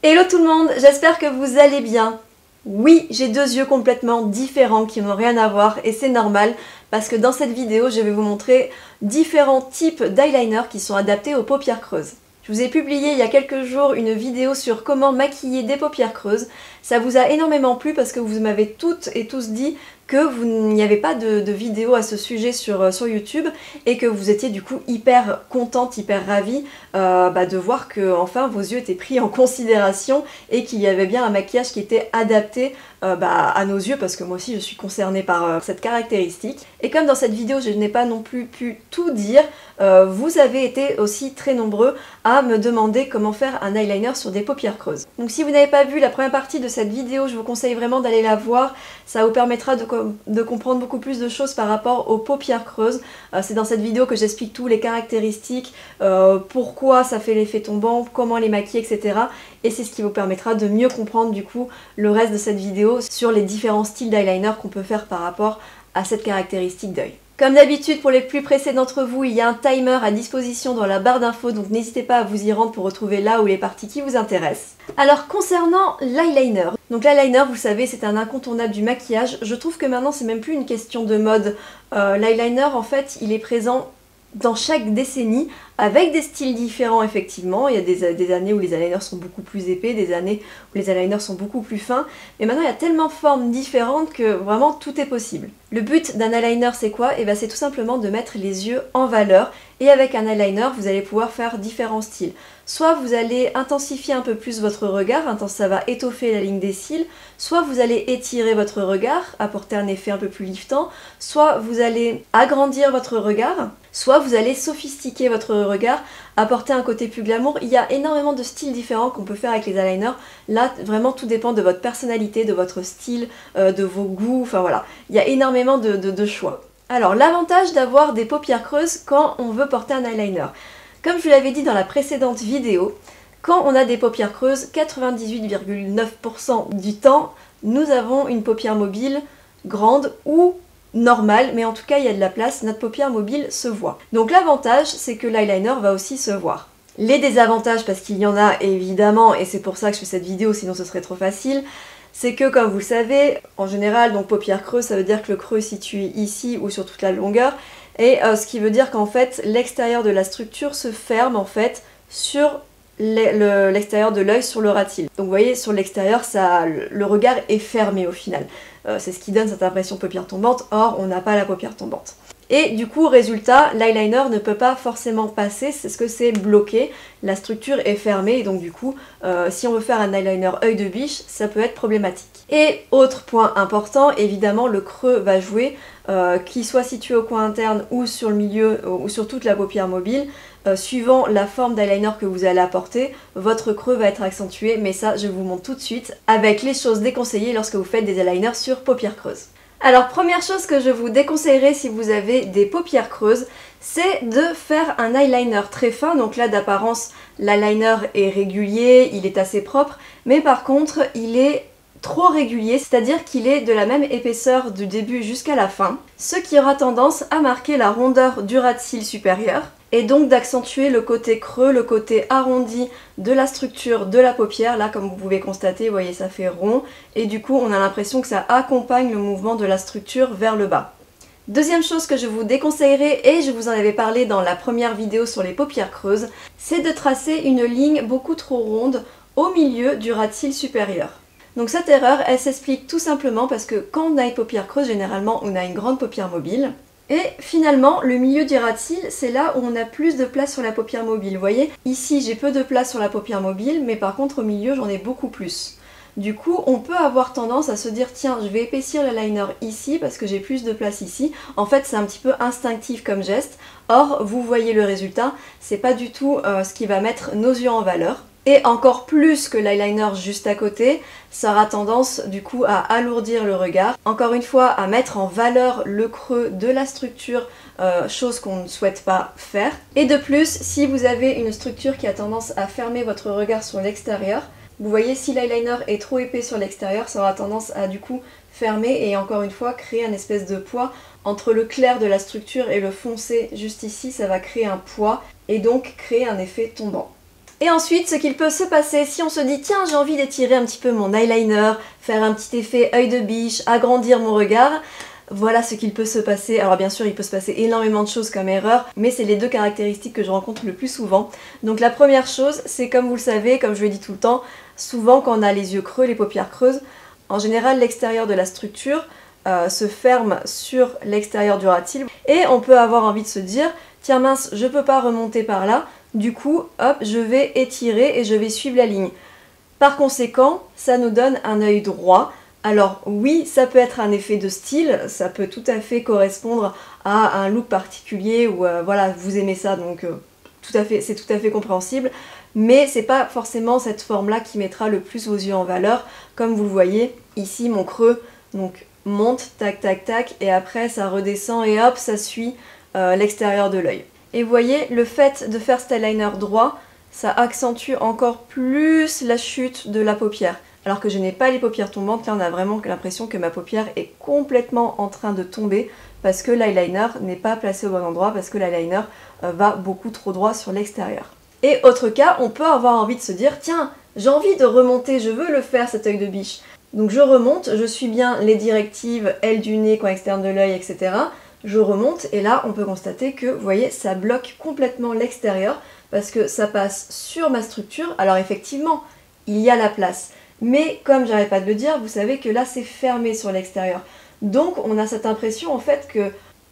Hello tout le monde, j'espère que vous allez bien. Oui, j'ai deux yeux complètement différents qui n'ont rien à voir et c'est normal parce que dans cette vidéo, je vais vous montrer différents types d'eyeliner qui sont adaptés aux paupières creuses. Je vous ai publié il y a quelques jours une vidéo sur comment maquiller des paupières creuses. Ça vous a énormément plu parce que vous m'avez toutes et tous dit que vous n'y avait pas de vidéo à ce sujet sur YouTube et que vous étiez du coup hyper contente, hyper ravie de voir que enfin vos yeux étaient pris en considération et qu'il y avait bien un maquillage qui était adapté à nos yeux parce que moi aussi je suis concernée par cette caractéristique. Et comme dans cette vidéo je n'ai pas non plus pu tout dire, vous avez été aussi très nombreux à me demander comment faire un eyeliner sur des paupières creuses. Donc si vous n'avez pas vu la première partie de cette vidéo, je vous conseille vraiment d'aller la voir, ça vous permettra de comprendre beaucoup plus de choses par rapport aux paupières creuses. C'est dans cette vidéo que j'explique tous les caractéristiques, pourquoi ça fait l'effet tombant, comment les maquiller, etc. Et c'est ce qui vous permettra de mieux comprendre du coup le reste de cette vidéo sur les différents styles d'eyeliner qu'on peut faire par rapport à cette caractéristique d'œil. Comme d'habitude, pour les plus pressés d'entre vous, il y a un timer à disposition dans la barre d'infos, donc n'hésitez pas à vous y rendre pour retrouver là où les parties qui vous intéressent. Alors concernant l'eyeliner, donc l'eyeliner, vous savez, c'est un incontournable du maquillage. Je trouve que maintenant c'est même plus une question de mode. L'eyeliner en fait, il est présent dans chaque décennie, avec des styles différents effectivement. Il y a des années où les eyeliners sont beaucoup plus épais, des années où les eyeliners sont beaucoup plus fins, mais maintenant il y a tellement de formes différentes que vraiment tout est possible. Le but d'un eyeliner c'est quoi? Et bien c'est tout simplement de mettre les yeux en valeur, et avec un eyeliner vous allez pouvoir faire différents styles. Soit vous allez intensifier un peu plus votre regard, ça va étoffer la ligne des cils, soit vous allez étirer votre regard, apporter un effet un peu plus liftant, soit vous allez agrandir votre regard, soit vous allez sophistiquer votre regard, apporter un côté plus glamour. Il y a énormément de styles différents qu'on peut faire avec les eyeliners. Là, vraiment, tout dépend de votre personnalité, de votre style, de vos goûts, enfin voilà. Il y a énormément de choix. Alors, l'avantage d'avoir des paupières creuses quand on veut porter un eyeliner. Comme je vous l'avais dit dans la précédente vidéo, quand on a des paupières creuses, 98,9% du temps, nous avons une paupière mobile grande ou normale, mais en tout cas il y a de la place, notre paupière mobile se voit. Donc l'avantage, c'est que l'eyeliner va aussi se voir. Les désavantages, parce qu'il y en a évidemment, et c'est pour ça que je fais cette vidéo, sinon ce serait trop facile, c'est que comme vous le savez, en général, donc paupière creuse, ça veut dire que le creux est situé ici ou sur toute la longueur, et ce qui veut dire qu'en fait, l'extérieur de la structure se ferme en fait sur l'extérieur de l'œil, sur le ras de cils. Donc vous voyez, sur l'extérieur, le regard est fermé au final. C'est ce qui donne cette impression de paupière tombante, or on n'a pas la paupière tombante. Et du coup, résultat, l'eyeliner ne peut pas forcément passer, c'est ce que c'est bloqué, la structure est fermée, et donc du coup, si on veut faire un eyeliner œil de biche, ça peut être problématique. Et autre point important, évidemment, le creux va jouer, qu'il soit situé au coin interne ou sur le milieu, ou sur toute la paupière mobile, suivant la forme d'eyeliner que vous allez apporter, votre creux va être accentué, mais ça, je vous montre tout de suite, avec les choses déconseillées lorsque vous faites des eyeliners sur paupières creuses. Alors première chose que je vous déconseillerais si vous avez des paupières creuses, c'est de faire un eyeliner très fin. Donc là d'apparence l'eyeliner est régulier, il est assez propre, mais par contre il est trop régulier, c'est-à-dire qu'il est de la même épaisseur du début jusqu'à la fin, ce qui aura tendance à marquer la rondeur du ras de cils supérieur, et donc d'accentuer le côté creux, le côté arrondi de la structure de la paupière. Là, comme vous pouvez constater, vous voyez, ça fait rond, et du coup, on a l'impression que ça accompagne le mouvement de la structure vers le bas. Deuxième chose que je vous déconseillerais, et je vous en avais parlé dans la première vidéo sur les paupières creuses, c'est de tracer une ligne beaucoup trop ronde au milieu du ras de cils supérieur. Donc cette erreur, elle s'explique tout simplement parce que quand on a une paupière creuse, généralement on a une grande paupière mobile. Et finalement, le milieu du ras de cils, c'est là où on a plus de place sur la paupière mobile. Vous voyez, ici j'ai peu de place sur la paupière mobile, mais par contre au milieu j'en ai beaucoup plus. Du coup, on peut avoir tendance à se dire tiens, je vais épaissir l'eyeliner ici parce que j'ai plus de place ici. En fait, c'est un petit peu instinctif comme geste. Or, vous voyez le résultat, c'est pas du tout ce qui va mettre nos yeux en valeur. Et encore plus que l'eyeliner juste à côté, ça aura tendance du coup à alourdir le regard. Encore une fois, à mettre en valeur le creux de la structure, chose qu'on ne souhaite pas faire. Et de plus, si vous avez une structure qui a tendance à fermer votre regard sur l'extérieur, vous voyez, si l'eyeliner est trop épais sur l'extérieur, ça aura tendance à du coup fermer et encore une fois créer un espèce de poids entre le clair de la structure et le foncé juste ici, ça va créer un poids et donc créer un effet tombant. Et ensuite, ce qu'il peut se passer si on se dit tiens, j'ai envie d'étirer un petit peu mon eyeliner, faire un petit effet œil de biche, agrandir mon regard, voilà ce qu'il peut se passer. Alors bien sûr, il peut se passer énormément de choses comme erreur, mais c'est les deux caractéristiques que je rencontre le plus souvent. Donc la première chose, c'est comme vous le savez, comme je le dis tout le temps, souvent quand on a les yeux creux, les paupières creuses, en général l'extérieur de la structure se ferme sur l'extérieur du ras de cils et on peut avoir envie de se dire tiens mince, je peux pas remonter par là, du coup hop, je vais étirer et je vais suivre la ligne. Par conséquent, ça nous donne un œil droit. Alors oui, ça peut être un effet de style, ça peut tout à fait correspondre à un look particulier ou voilà, vous aimez ça, donc c'est tout à fait compréhensible, mais c'est pas forcément cette forme-là qui mettra le plus vos yeux en valeur. Comme vous le voyez, ici mon creux donc monte, tac tac tac, et après ça redescend et hop, ça suit l'extérieur de l'œil. Et vous voyez, le fait de faire cet eyeliner droit, ça accentue encore plus la chute de la paupière. Alors que je n'ai pas les paupières tombantes, là on a vraiment l'impression que ma paupière est complètement en train de tomber parce que l'eyeliner n'est pas placé au bon endroit, parce que l'eyeliner va beaucoup trop droit sur l'extérieur. Et autre cas, on peut avoir envie de se dire tiens, j'ai envie de remonter, je veux le faire cet œil de biche. Donc je remonte, je suis bien les directives, aile du nez, coin externe de l'œil, etc. Je remonte et là on peut constater que, vous voyez, ça bloque complètement l'extérieur parce que ça passe sur ma structure. Alors effectivement, il y a la place. Mais comme j'arrête pas de le dire, vous savez que là c'est fermé sur l'extérieur. Donc on a cette impression en fait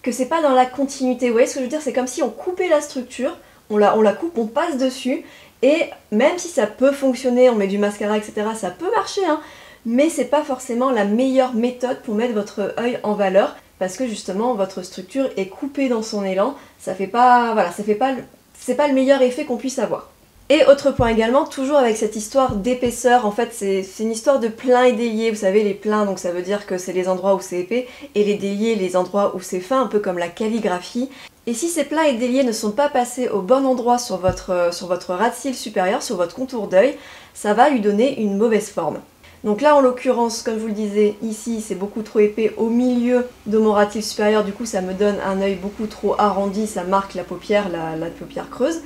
que c'est pas dans la continuité. Vous voyez ce que je veux dire? C'est comme si on coupait la structure, on la coupe, on passe dessus, et même si ça peut fonctionner, on met du mascara, etc., ça peut marcher, hein, mais c'est pas forcément la meilleure méthode pour mettre votre œil en valeur, parce que justement votre structure est coupée dans son élan, ça fait pas, voilà, c'est pas le meilleur effet qu'on puisse avoir. Et autre point également, toujours avec cette histoire d'épaisseur, en fait c'est une histoire de plein et délié, vous savez les pleins donc ça veut dire que c'est les endroits où c'est épais, et les déliés les endroits où c'est fin, un peu comme la calligraphie. Et si ces pleins et déliés ne sont pas passés au bon endroit sur votre ras de cils supérieur, sur votre contour d'œil, ça va lui donner une mauvaise forme. Donc là en l'occurrence, comme je vous le disais, ici c'est beaucoup trop épais au milieu de mon ras de cils supérieur, du coup ça me donne un œil beaucoup trop arrondi, ça marque la paupière, la paupière creuse.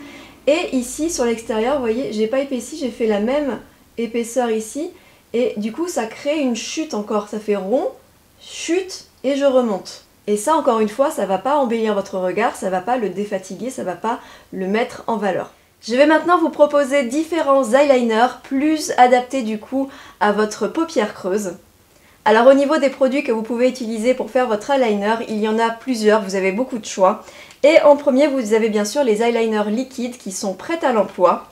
Et ici sur l'extérieur, vous voyez, j'ai pas épaissi, j'ai fait la même épaisseur ici, et du coup ça crée une chute encore, ça fait rond, chute, et je remonte. Et ça encore une fois, ça va pas embellir votre regard, ça va pas le défatiguer, ça va pas le mettre en valeur. Je vais maintenant vous proposer différents eyeliners plus adaptés du coup à votre paupière creuse. Alors au niveau des produits que vous pouvez utiliser pour faire votre eyeliner, il y en a plusieurs, vous avez beaucoup de choix. Et en premier, vous avez bien sûr les eyeliners liquides qui sont prêts à l'emploi.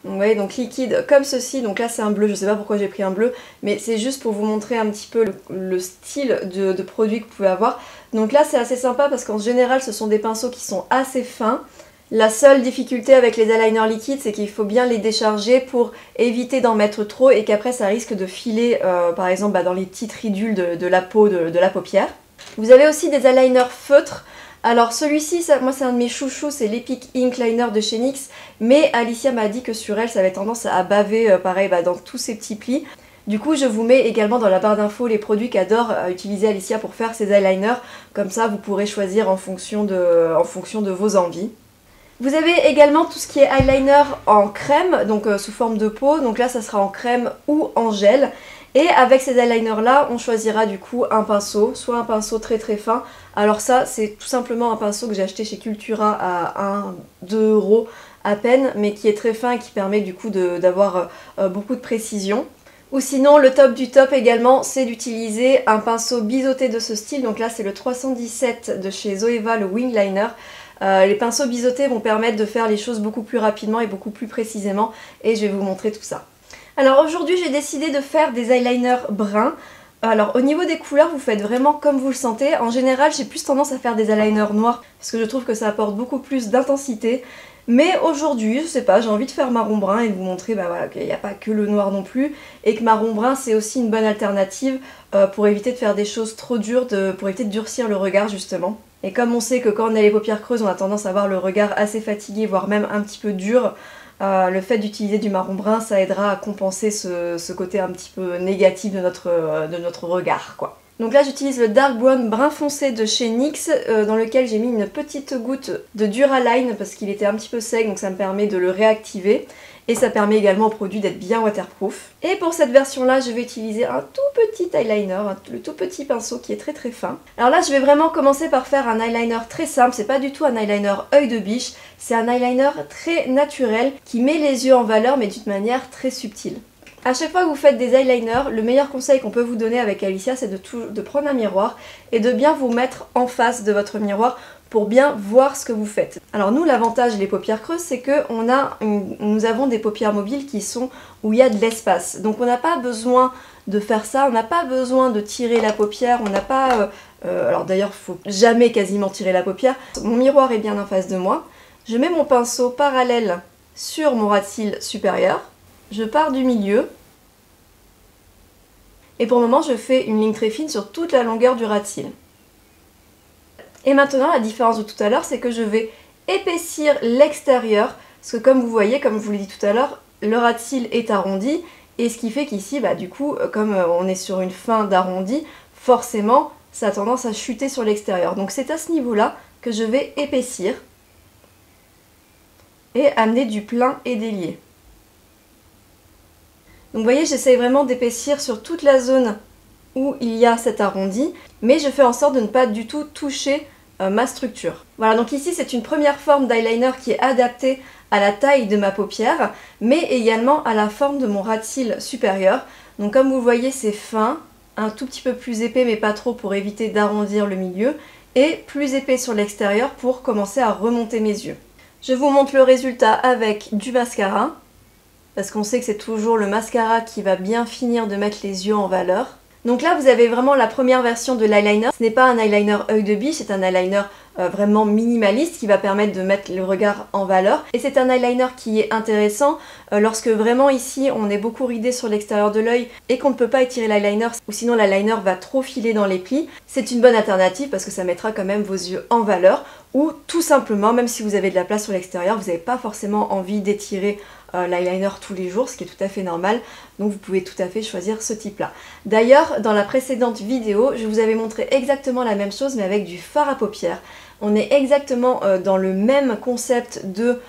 Vous voyez, donc liquide comme ceci, donc là c'est un bleu, je sais pas pourquoi j'ai pris un bleu, mais c'est juste pour vous montrer un petit peu le style de produit que vous pouvez avoir. Donc là c'est assez sympa parce qu'en général ce sont des pinceaux qui sont assez fins. La seule difficulté avec les eyeliners liquides, c'est qu'il faut bien les décharger pour éviter d'en mettre trop et qu'après ça risque de filer par exemple dans les petites ridules de la peau de la paupière. Vous avez aussi des eyeliners feutres. Alors celui-ci, moi c'est un de mes chouchous, c'est l'Epic Ink Liner de chez NYX, mais Alicia m'a dit que sur elle ça avait tendance à baver pareil dans tous ces petits plis. Du coup je vous mets également dans la barre d'infos les produits qu'adore utiliser Alicia pour faire ses eyeliners, comme ça vous pourrez choisir en fonction de vos envies. Vous avez également tout ce qui est eyeliner en crème, donc sous forme de peau, donc là ça sera en crème ou en gel. Et avec ces eyeliners là, on choisira du coup un pinceau, soit un pinceau très très fin. Alors ça, c'est tout simplement un pinceau que j'ai acheté chez Cultura à 1-2 € à peine, mais qui est très fin et qui permet du coup d'avoir beaucoup de précision. Ou sinon, le top du top également, c'est d'utiliser un pinceau biseauté de ce style. Donc là, c'est le 317 de chez Zoeva, le Wing Liner. Les pinceaux biseautés vont permettre de faire les choses beaucoup plus rapidement et beaucoup plus précisément. Et je vais vous montrer tout ça. Alors aujourd'hui j'ai décidé de faire des eyeliners bruns. Alors au niveau des couleurs vous faites vraiment comme vous le sentez. En général j'ai plus tendance à faire des eyeliners noirs parce que je trouve que ça apporte beaucoup plus d'intensité. Mais aujourd'hui, je sais pas, j'ai envie de faire marron brun et de vous montrer voilà, qu'il n'y a pas que le noir non plus. Et que marron brun c'est aussi une bonne alternative pour éviter de faire des choses trop dures, pour éviter de durcir le regard justement. Et comme on sait que quand on a les paupières creuses on a tendance à avoir le regard assez fatigué, voire même un petit peu dur, le fait d'utiliser du marron brun, ça aidera à compenser ce côté un petit peu négatif de notre regard, quoi. Donc là j'utilise le Dark Brown brun foncé de chez NYX, dans lequel j'ai mis une petite goutte de Duraline parce qu'il était un petit peu sec, donc ça me permet de le réactiver. et ça permet également au produit d'être bien waterproof. Et pour cette version là, je vais utiliser un tout petit eyeliner, le tout petit pinceau qui est très très fin. Alors là je vais vraiment commencer par faire un eyeliner très simple, c'est pas du tout un eyeliner œil de biche, c'est un eyeliner très naturel qui met les yeux en valeur mais d'une manière très subtile. À chaque fois que vous faites des eyeliners, le meilleur conseil qu'on peut vous donner avec Alicia, c'est de prendre un miroir et de bien vous mettre en face de votre miroir pour bien voir ce que vous faites. Alors nous, l'avantage des paupières creuses, c'est que nous avons des paupières mobiles qui sont où il y a de l'espace. Donc on n'a pas besoin de faire ça, on n'a pas besoin de tirer la paupière, on n'a pas... alors d'ailleurs, il ne faut jamais quasiment tirer la paupière. Mon miroir est bien en face de moi. Je mets mon pinceau parallèle sur mon ras de cils supérieur. Je pars du milieu et pour le moment je fais une ligne très fine sur toute la longueur du ras de cils. Et maintenant la différence de tout à l'heure c'est que je vais épaissir l'extérieur parce que comme vous voyez, comme je vous l'ai dit tout à l'heure, le ras de cils est arrondi et ce qui fait qu'ici du coup comme on est sur une fin d'arrondi, forcément ça a tendance à chuter sur l'extérieur. Donc c'est à ce niveau là que je vais épaissir et amener du plein et délié. Donc vous voyez, j'essaye vraiment d'épaissir sur toute la zone où il y a cet arrondi, mais je fais en sorte de ne pas du tout toucher ma structure. Voilà, donc ici c'est une première forme d'eyeliner qui est adaptée à la taille de ma paupière, mais également à la forme de mon ras de cils supérieur. Donc comme vous voyez, c'est fin, un tout petit peu plus épais, mais pas trop pour éviter d'arrondir le milieu, et plus épais sur l'extérieur pour commencer à remonter mes yeux. Je vous montre le résultat avec du mascara. Parce qu'on sait que c'est toujours le mascara qui va bien finir de mettre les yeux en valeur. Donc là vous avez vraiment la première version de l'eyeliner. Ce n'est pas un eyeliner œil de biche, c'est un eyeliner vraiment minimaliste qui va permettre de mettre le regard en valeur. Et c'est un eyeliner qui est intéressant lorsque vraiment ici on est beaucoup ridé sur l'extérieur de l'œil et qu'on ne peut pas étirer l'eyeliner ou sinon l'eyeliner va trop filer dans les plis. C'est une bonne alternative parce que ça mettra quand même vos yeux en valeur. Ou tout simplement, même si vous avez de la place sur l'extérieur, vous n'avez pas forcément envie d'étirer l'eyeliner tous les jours, ce qui est tout à fait normal, donc vous pouvez tout à fait choisir ce type-là. D'ailleurs, dans la précédente vidéo, je vous avais montré exactement la même chose, mais avec du fard à paupières. On est exactement dans le même concept de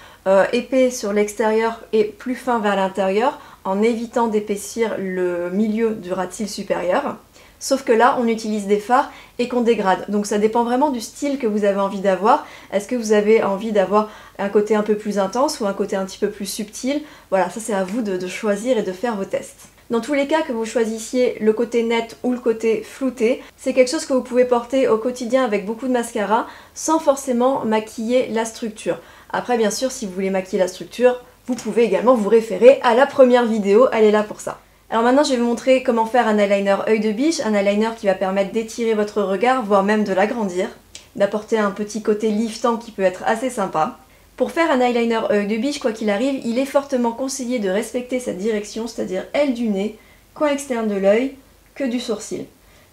épais sur l'extérieur et plus fin vers l'intérieur, en évitant d'épaissir le milieu du ras de cils supérieur. Sauf que là, on utilise des fards et qu'on dégrade. Donc ça dépend vraiment du style que vous avez envie d'avoir. Est-ce que vous avez envie d'avoir un côté un peu plus intense ou un côté un petit peu plus subtil? Voilà, ça c'est à vous de choisir et de faire vos tests. Dans tous les cas, que vous choisissiez le côté net ou le côté flouté, c'est quelque chose que vous pouvez porter au quotidien avec beaucoup de mascara sans forcément maquiller la structure. Après, bien sûr, si vous voulez maquiller la structure, vous pouvez également vous référer à la première vidéo, elle est là pour ça. Alors maintenant je vais vous montrer comment faire un eyeliner œil de biche, un eyeliner qui va permettre d'étirer votre regard, voire même de l'agrandir, d'apporter un petit côté liftant qui peut être assez sympa. Pour faire un eyeliner œil de biche, quoi qu'il arrive, il est fortement conseillé de respecter cette direction, c'est-à-dire aile du nez, coin externe de l'œil, queue du sourcil.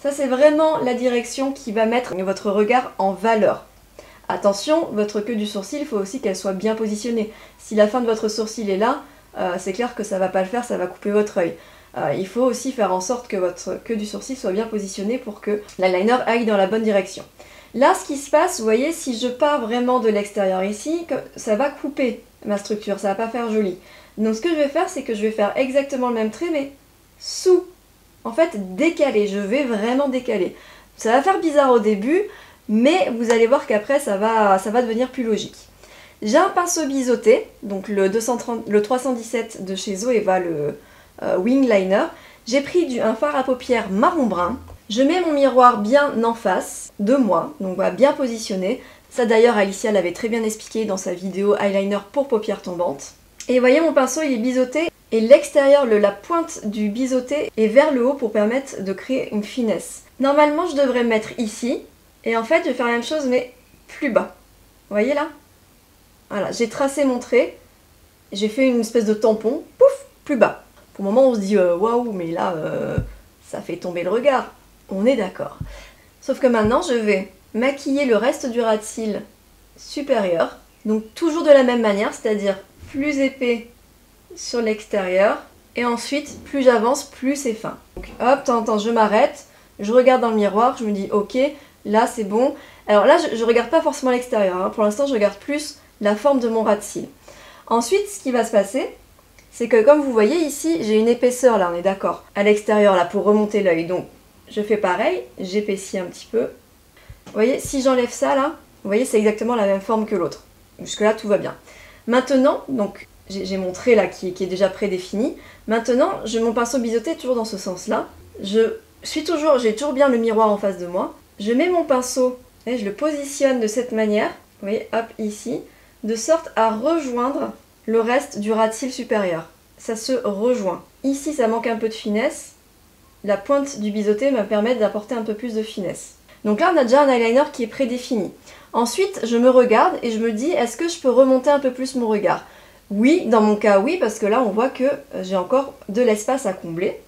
Ça c'est vraiment la direction qui va mettre votre regard en valeur. Attention, votre queue du sourcil, il faut aussi qu'elle soit bien positionnée. Si la fin de votre sourcil est là, c'est clair que ça va pas le faire, ça va couper votre œil. Il faut aussi faire en sorte que votre queue du sourcil soit bien positionnée pour que l'eyeliner aille dans la bonne direction. Là, ce qui se passe, vous voyez, si je pars vraiment de l'extérieur ici, ça va couper ma structure, ça va pas faire joli. Donc ce que je vais faire, c'est que je vais faire exactement le même trait, mais sous. En fait, décalé, je vais vraiment décaler. Ça va faire bizarre au début, mais vous allez voir qu'après, ça va devenir plus logique. J'ai un pinceau biseauté, donc le 317 de chez Zoeva, le Wing Liner. J'ai pris un fard à paupières marron brun. Je mets mon miroir bien en face de moi, donc voilà, bien positionné. Ça d'ailleurs Alicia l'avait très bien expliqué dans sa vidéo eyeliner pour paupières tombantes. Et vous voyez mon pinceau il est biseauté et l'extérieur, la pointe du biseauté est vers le haut pour permettre de créer une finesse. Normalement je devrais me mettre ici et en fait je vais faire la même chose mais plus bas. Vous voyez là? Voilà, j'ai tracé mon trait, j'ai fait une espèce de tampon, pouf, plus bas. Pour le moment on se dit waouh mais là ça fait tomber le regard, on est d'accord. Sauf que maintenant je vais maquiller le reste du ras de cils supérieur, donc toujours de la même manière, c'est-à-dire plus épais sur l'extérieur et ensuite plus j'avance plus c'est fin. Donc hop, temps, je m'arrête, je regarde dans le miroir, je me dis ok, là c'est bon. Alors là je regarde pas forcément l'extérieur, hein. Pour l'instant je regarde plus la forme de mon ras de cils. Ensuite ce qui va se passer, c'est que comme vous voyez ici, j'ai une épaisseur là, on est d'accord, à l'extérieur là pour remonter l'œil. Donc je fais pareil, j'épaissis un petit peu. Vous voyez, si j'enlève ça là, vous voyez c'est exactement la même forme que l'autre. Jusque là tout va bien. Maintenant, donc j'ai mon trait là qui est déjà prédéfini. Maintenant, mon pinceau biseauté toujours dans ce sens là. J'ai toujours bien le miroir en face de moi. Je mets mon pinceau et je le positionne de cette manière, vous voyez, hop, ici, de sorte à rejoindre le reste du ras de cils supérieur. Ça se rejoint. Ici, ça manque un peu de finesse. La pointe du biseauté va permettre d'apporter un peu plus de finesse. Donc là, on a déjà un eyeliner qui est prédéfini. Ensuite, je me regarde et je me dis, est-ce que je peux remonter un peu plus mon regard? Oui, dans mon cas, oui, parce que là, on voit que j'ai encore de l'espace à combler.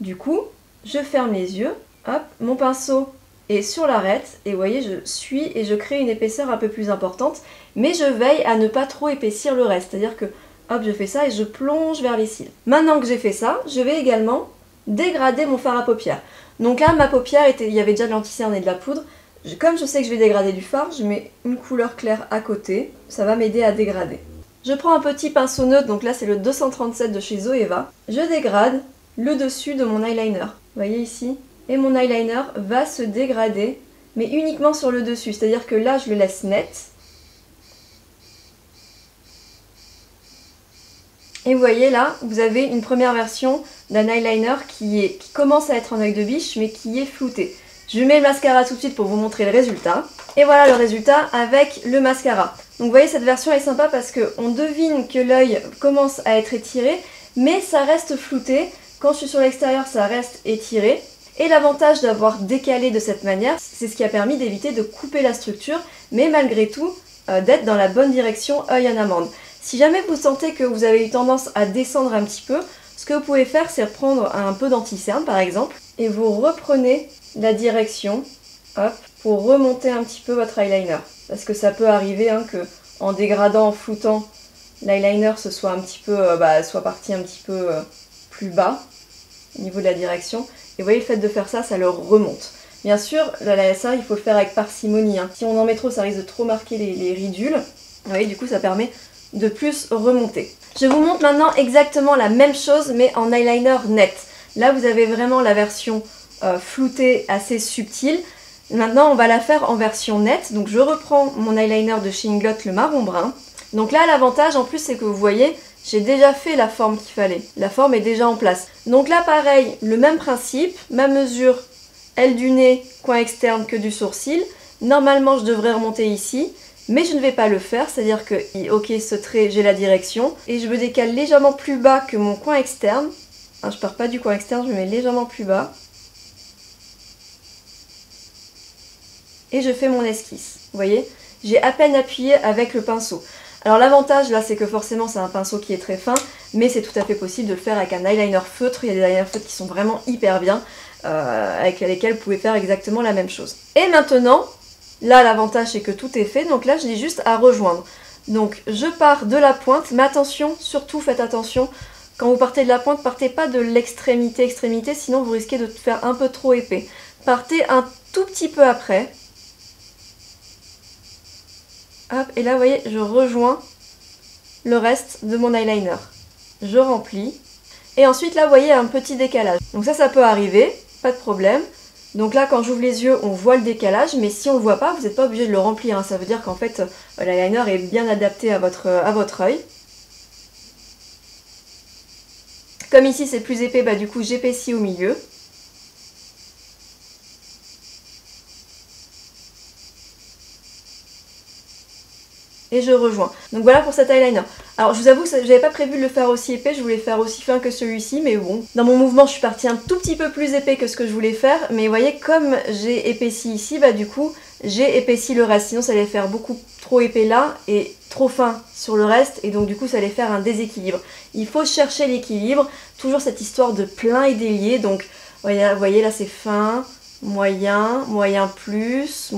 Du coup, je ferme les yeux, hop, mon pinceau est sur l'arête, et vous voyez, je suis et je crée une épaisseur un peu plus importante, mais je veille à ne pas trop épaissir le reste, c'est-à-dire que, hop, je fais ça et je plonge vers les cils. Maintenant que j'ai fait ça, je vais également dégrader mon fard à paupières. Donc là, ma paupière, il y avait déjà de l'anti-cerne et de la poudre. Comme je sais que je vais dégrader du fard, je mets une couleur claire à côté, ça va m'aider à dégrader. Je prends un petit pinceau neutre, donc là c'est le 237 de chez Zoeva. Je dégrade le dessus de mon eyeliner, vous voyez ici. Et mon eyeliner va se dégrader, mais uniquement sur le dessus, c'est-à-dire que là je le laisse net. Et vous voyez là, vous avez une première version d'un eyeliner qui commence à être en œil de biche, mais qui est flouté. Je mets le mascara tout de suite pour vous montrer le résultat. Et voilà le résultat avec le mascara. Donc vous voyez, cette version est sympa parce qu'on devine que l'œil commence à être étiré, mais ça reste flouté. Quand je suis sur l'extérieur, ça reste étiré. Et l'avantage d'avoir décalé de cette manière, c'est ce qui a permis d'éviter de couper la structure, mais malgré tout, d'être dans la bonne direction œil en amande. Si jamais vous sentez que vous avez eu tendance à descendre un petit peu, ce que vous pouvez faire, c'est reprendre un peu d'anti-cerne par exemple, et vous reprenez la direction, hop, pour remonter un petit peu votre eyeliner. Parce que ça peut arriver hein, que en dégradant, en floutant, l'eyeliner se soit un petit peu, soit parti un petit peu plus bas au niveau de la direction. Et vous voyez, le fait de faire ça, ça le remonte. Bien sûr, ça, il faut le faire avec parcimonie. Hein. Si on en met trop, ça risque de trop marquer les ridules. Vous voyez, du coup, ça permet de plus remonter. Je vous montre maintenant exactement la même chose, mais en eyeliner net. Là, vous avez vraiment la version floutée, assez subtile. Maintenant, on va la faire en version nette. Donc, je reprends mon eyeliner de chez Inglot, le marron brun. Donc là, l'avantage, en plus, c'est que vous voyez, j'ai déjà fait la forme qu'il fallait. La forme est déjà en place. Donc là, pareil, le même principe. Ma mesure, aile du nez, coin externe que du sourcil. Normalement, je devrais remonter ici. Mais je ne vais pas le faire, c'est-à-dire que, ok, ce trait, j'ai la direction. Et je me décale légèrement plus bas que mon coin externe. Je pars pas du coin externe, je me mets légèrement plus bas. Et je fais mon esquisse. Vous voyez, j'ai à peine appuyé avec le pinceau. Alors l'avantage là, c'est que forcément c'est un pinceau qui est très fin, mais c'est tout à fait possible de le faire avec un eyeliner feutre. Il y a des eyeliners feutres qui sont vraiment hyper bien, avec lesquels vous pouvez faire exactement la même chose. Et maintenant, là l'avantage c'est que tout est fait, donc là je l'ai juste à rejoindre. Donc je pars de la pointe, mais attention, surtout faites attention, quand vous partez de la pointe, partez pas de l'extrémité, sinon vous risquez de faire un peu trop épais. Partez un tout petit peu après. Hop, et là, vous voyez, je rejoins le reste de mon eyeliner. Je remplis. Et ensuite, là, vous voyez, un petit décalage. Donc ça peut arriver, pas de problème. Donc là, quand j'ouvre les yeux, on voit le décalage, mais si on ne le voit pas, vous n'êtes pas obligé de le remplir. Hein. Ça veut dire qu'en fait, l'eyeliner est bien adapté à votre œil. Comme ici, c'est plus épais, du coup, j'épaissis au milieu. Et je rejoins. Donc voilà pour cet eyeliner. Alors je vous avoue que j'avais pas prévu de le faire aussi épais, je voulais faire aussi fin que celui-ci, mais bon. Dans mon mouvement, je suis partie un tout petit peu plus épais que ce que je voulais faire, mais vous voyez, comme j'ai épaissi ici, du coup, j'ai épaissi le reste. Sinon, ça allait faire beaucoup trop épais là et trop fin sur le reste, et donc du coup, ça allait faire un déséquilibre. Il faut chercher l'équilibre, toujours cette histoire de plein et délié. Donc, vous voyez là, c'est fin, moyen, moyen plus,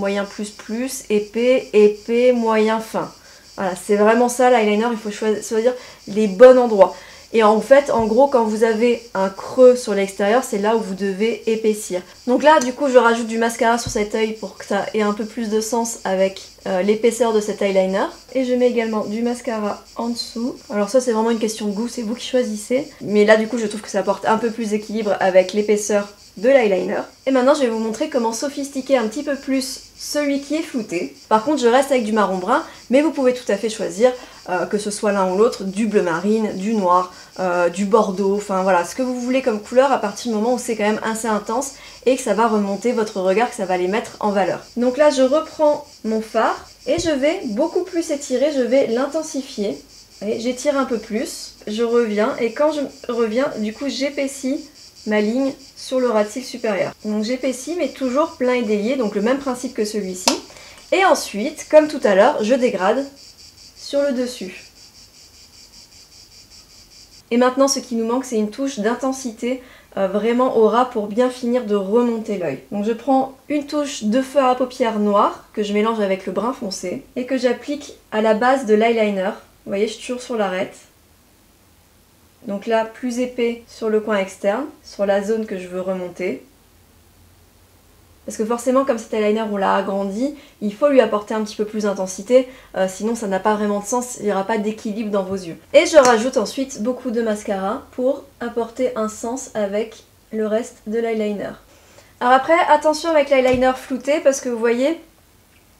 épais, épais, moyen, fin. Voilà, c'est vraiment ça l'eyeliner, il faut choisir les bons endroits. Et en fait, en gros, quand vous avez un creux sur l'extérieur, c'est là où vous devez épaissir. Donc là, du coup, je rajoute du mascara sur cet œil pour que ça ait un peu plus de sens avec l'épaisseur de cet eyeliner. Et je mets également du mascara en dessous. Alors ça, c'est vraiment une question de goût, c'est vous qui choisissez. Mais là, du coup, je trouve que ça apporte un peu plus d'équilibre avec l'épaisseur de l'eyeliner. Et maintenant, je vais vous montrer comment sophistiquer un petit peu plus celui qui est flouté. Par contre, je reste avec du marron brun, mais vous pouvez tout à fait choisir, que ce soit l'un ou l'autre, du bleu marine, du noir, du bordeaux, enfin voilà, ce que vous voulez comme couleur à partir du moment où c'est quand même assez intense et que ça va remonter votre regard, que ça va les mettre en valeur. Donc là, je reprends mon fard et je vais beaucoup plus étirer, je vais l'intensifier. J'étire un peu plus, je reviens et quand je reviens, du coup, j'épaissis ma ligne sur le ras de cils supérieur. Donc j'épaissis mais toujours plein et délié, donc le même principe que celui-ci. Et ensuite, comme tout à l'heure, je dégrade sur le dessus. Et maintenant, ce qui nous manque, c'est une touche d'intensité vraiment au ras pour bien finir de remonter l'œil. Donc je prends une touche de fard à paupières noir que je mélange avec le brun foncé et que j'applique à la base de l'eyeliner. Vous voyez, je suis toujours sur l'arête. Donc là, plus épais sur le coin externe, sur la zone que je veux remonter. Parce que forcément, comme cet eyeliner, on l'a agrandi, il faut lui apporter un petit peu plus d'intensité, sinon ça n'a pas vraiment de sens, il n'y aura pas d'équilibre dans vos yeux. Et je rajoute ensuite beaucoup de mascara pour apporter un sens avec le reste de l'eyeliner. Alors après, attention avec l'eyeliner flouté, parce que vous voyez,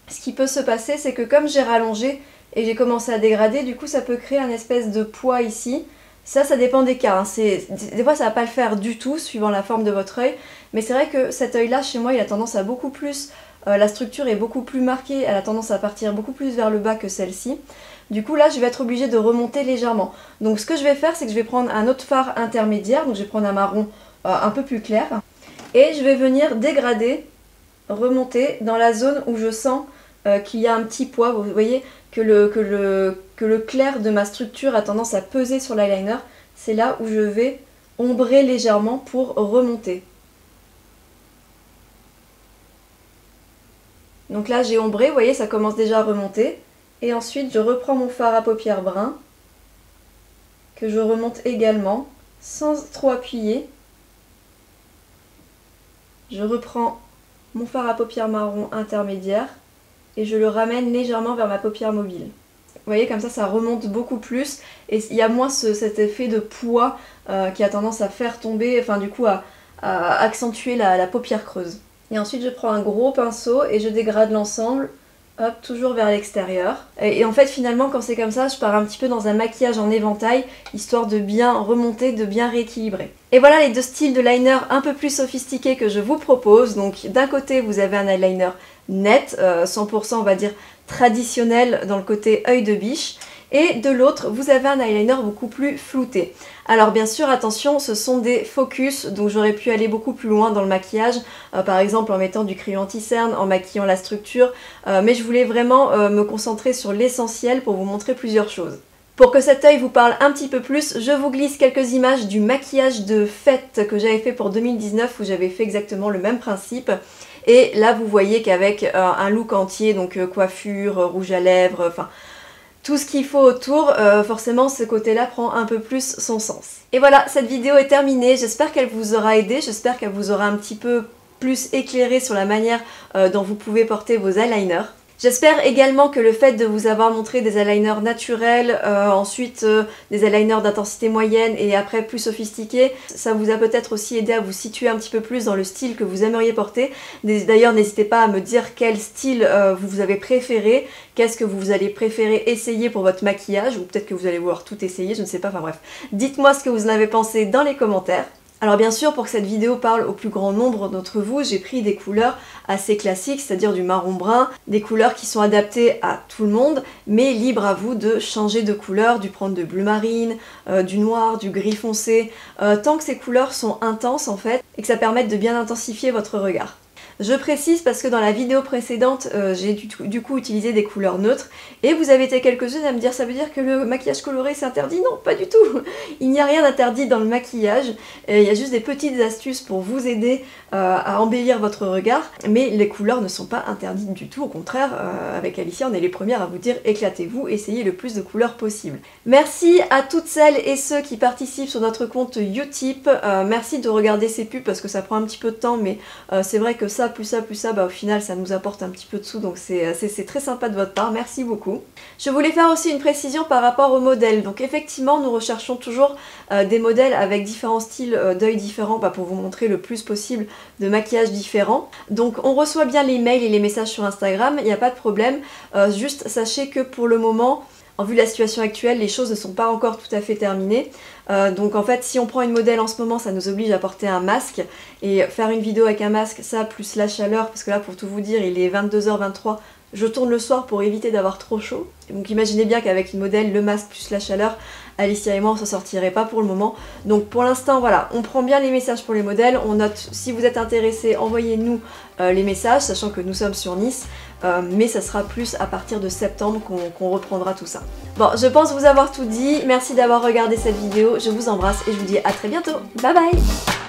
ce qui peut se passer, c'est que comme j'ai rallongé et j'ai commencé à dégrader, du coup ça peut créer un espèce de poids ici. Ça dépend des cas, hein. Des fois ça va pas le faire du tout suivant la forme de votre œil, mais c'est vrai que cet œil là chez moi il a tendance à beaucoup plus, la structure est beaucoup plus marquée, elle a tendance à partir beaucoup plus vers le bas que celle-ci. Du coup là je vais être obligée de remonter légèrement. Donc ce que je vais faire c'est que je vais prendre un autre fard intermédiaire, donc je vais prendre un marron un peu plus clair, et je vais venir dégrader, remonter dans la zone où je sens qu'il y a un petit poids, vous voyez que le clair de ma structure a tendance à peser sur l'eyeliner, c'est là où je vais ombrer légèrement pour remonter. Donc là j'ai ombré, vous voyez ça commence déjà à remonter, et ensuite je reprends mon fard à paupières brun, que je remonte également, sans trop appuyer. Je reprends mon fard à paupières marron intermédiaire, et je le ramène légèrement vers ma paupière mobile. Vous voyez, comme ça remonte beaucoup plus et il y a moins cet effet de poids qui a tendance à faire tomber, enfin du coup à accentuer la paupière creuse. Et ensuite je prends un gros pinceau et je dégrade l'ensemble, hop, toujours vers l'extérieur. Et en fait finalement quand c'est comme ça, je pars un petit peu dans un maquillage en éventail, histoire de bien remonter, de bien rééquilibrer. Et voilà les deux styles de liner un peu plus sophistiqués que je vous propose. Donc d'un côté vous avez un eyeliner net, 100% on va dire traditionnel dans le côté œil de biche, et de l'autre vous avez un eyeliner beaucoup plus flouté. Alors bien sûr attention, ce sont des focus, donc j'aurais pu aller beaucoup plus loin dans le maquillage, par exemple en mettant du crayon anti-cerne, en maquillant la structure, mais je voulais vraiment me concentrer sur l'essentiel pour vous montrer plusieurs choses. Pour que cet œil vous parle un petit peu plus, je vous glisse quelques images du maquillage de fête que j'avais fait pour 2019 où j'avais fait exactement le même principe. Et là vous voyez qu'avec un look entier, donc coiffure, rouge à lèvres, enfin tout ce qu'il faut autour, forcément ce côté-là prend un peu plus son sens. Et voilà, cette vidéo est terminée, j'espère qu'elle vous aura aidé, j'espère qu'elle vous aura un petit peu plus éclairé sur la manière dont vous pouvez porter vos eyeliners. J'espère également que le fait de vous avoir montré des eyeliners naturels, ensuite des eyeliners d'intensité moyenne et après plus sophistiqués, ça vous a peut-être aussi aidé à vous situer un petit peu plus dans le style que vous aimeriez porter. D'ailleurs, n'hésitez pas à me dire quel style vous avez préféré, qu'est-ce que vous allez préférer essayer pour votre maquillage, ou peut-être que vous allez vouloir tout essayer, je ne sais pas, enfin bref. Dites-moi ce que vous en avez pensé dans les commentaires. Alors bien sûr, pour que cette vidéo parle au plus grand nombre d'entre vous, j'ai pris des couleurs assez classiques, c'est-à-dire du marron brun, des couleurs qui sont adaptées à tout le monde, mais libre à vous de changer de couleur, du prendre de bleu marine, du noir, du gris foncé, tant que ces couleurs sont intenses en fait, et que ça permette de bien intensifier votre regard. Je précise parce que dans la vidéo précédente, j'ai du coup utilisé des couleurs neutres et vous avez été quelques-unes à me dire ça veut dire que le maquillage coloré c'est interdit? Non, pas du tout. Il n'y a rien d'interdit dans le maquillage, il y a juste des petites astuces pour vous aider à embellir votre regard, mais les couleurs ne sont pas interdites du tout, au contraire, avec Alicia on est les premières à vous dire éclatez-vous, essayez le plus de couleurs possible. Merci à toutes celles et ceux qui participent sur notre compte Utip, merci de regarder ces pubs parce que ça prend un petit peu de temps, mais c'est vrai que ça, plus ça, plus ça, au final ça nous apporte un petit peu de sous, donc c'est très sympa de votre part, merci beaucoup. Je voulais faire aussi une précision par rapport aux modèles, donc effectivement nous recherchons toujours des modèles avec différents styles d'œil différents pour vous montrer le plus possible de maquillage différents. Donc on reçoit bien les mails et les messages sur Instagram, il n'y a pas de problème, juste sachez que pour le moment, en vue de la situation actuelle, les choses ne sont pas encore tout à fait terminées. Donc en fait, si on prend une modèle en ce moment, ça nous oblige à porter un masque. Et faire une vidéo avec un masque, ça plus la chaleur, parce que là, pour tout vous dire, il est 22h23, je tourne le soir pour éviter d'avoir trop chaud. Donc imaginez bien qu'avec une modèle, le masque plus la chaleur, Alicia et moi on s'en sortirait pas pour le moment. Donc pour l'instant voilà, on prend bien les messages pour les modèles, on note si vous êtes intéressés, envoyez-nous les messages, sachant que nous sommes sur Nice, mais ça sera plus à partir de septembre qu'on reprendra tout ça. Bon, je pense vous avoir tout dit, merci d'avoir regardé cette vidéo, je vous embrasse et je vous dis à très bientôt, bye bye.